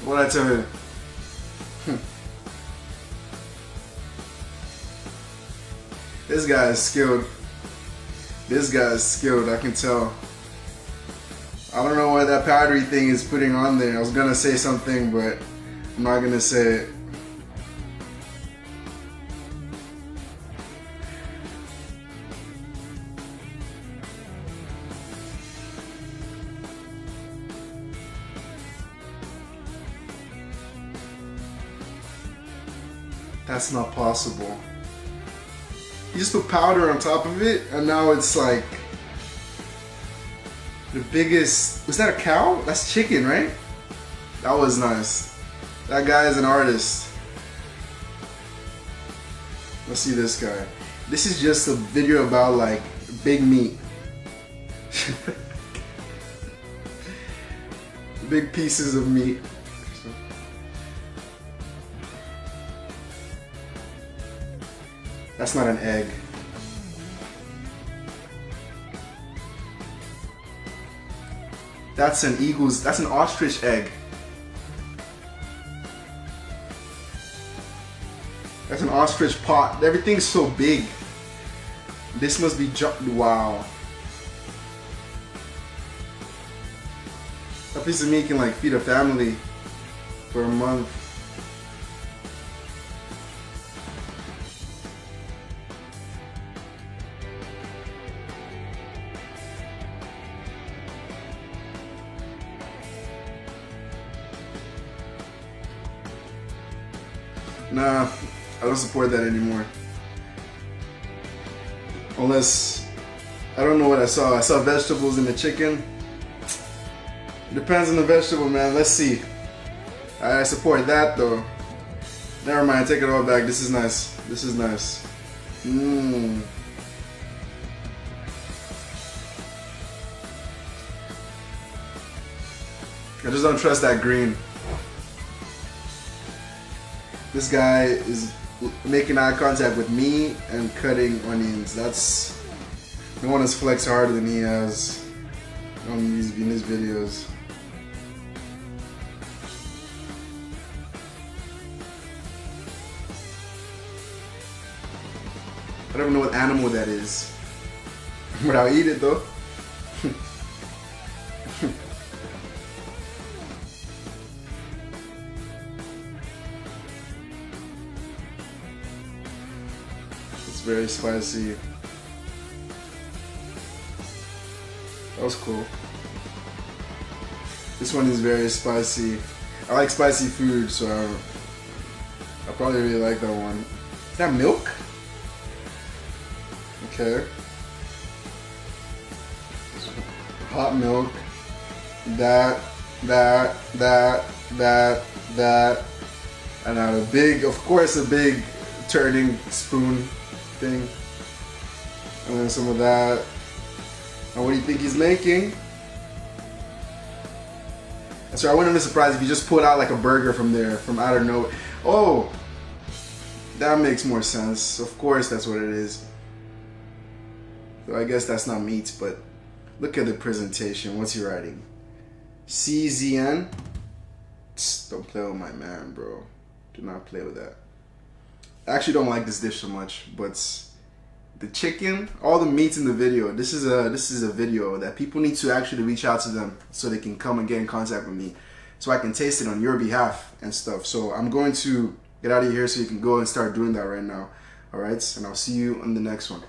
What I tell you? This guy is skilled. This guy is skilled, I can tell. I don't know what that powdery thing is putting on there. I was gonna say something, but I'm not gonna say it. That's not possible. You just put powder on top of it, and now it's like the biggest. Was that a cow? That's chicken, right? That was nice. That guy is an artist. Let's see this guy. This is just a video about like big meat. Big pieces of meat. That's not an egg. That's an eagle's, that's an ostrich egg. That's an ostrich pot. Everything's so big. This must be wow. That piece of meat can like feed a family for a month. Nah, I don't support that anymore. Unless, I don't know what I saw. I saw vegetables in the chicken. It depends on the vegetable, man. Let's see. I support that though. Never mind, take it all back. This is nice. This is nice. Mmm. I just don't trust that green. This guy is making eye contact with me and cutting onions. That's, no one has flexed harder than he has in his videos. I don't even know what animal that is, but I'll eat it though. It's very spicy. That was cool. This one is very spicy. I like spicy food, so I probably really like that one. Is that milk? Okay. Hot milk. That. And now a big, of course, a big turning spoon thing. And then some of that. And what do you think he's making? So I wouldn't be surprised if you just pulled out like a burger from there, from out of nowhere. Oh, that makes more sense. Of course, that's what it is. So I guess that's not meat, but look at the presentation. What's he writing? CZN? Don't play with my man, bro. Do not play with that. I actually don't like this dish so much, but the chicken, all the meats in the video. This is a video that people need to actually reach out to them so they can come and get in contact with me, so I can taste it on your behalf and stuff. So I'm going to get out of here so you can go and start doing that right now. All right, and I'll see you on the next one.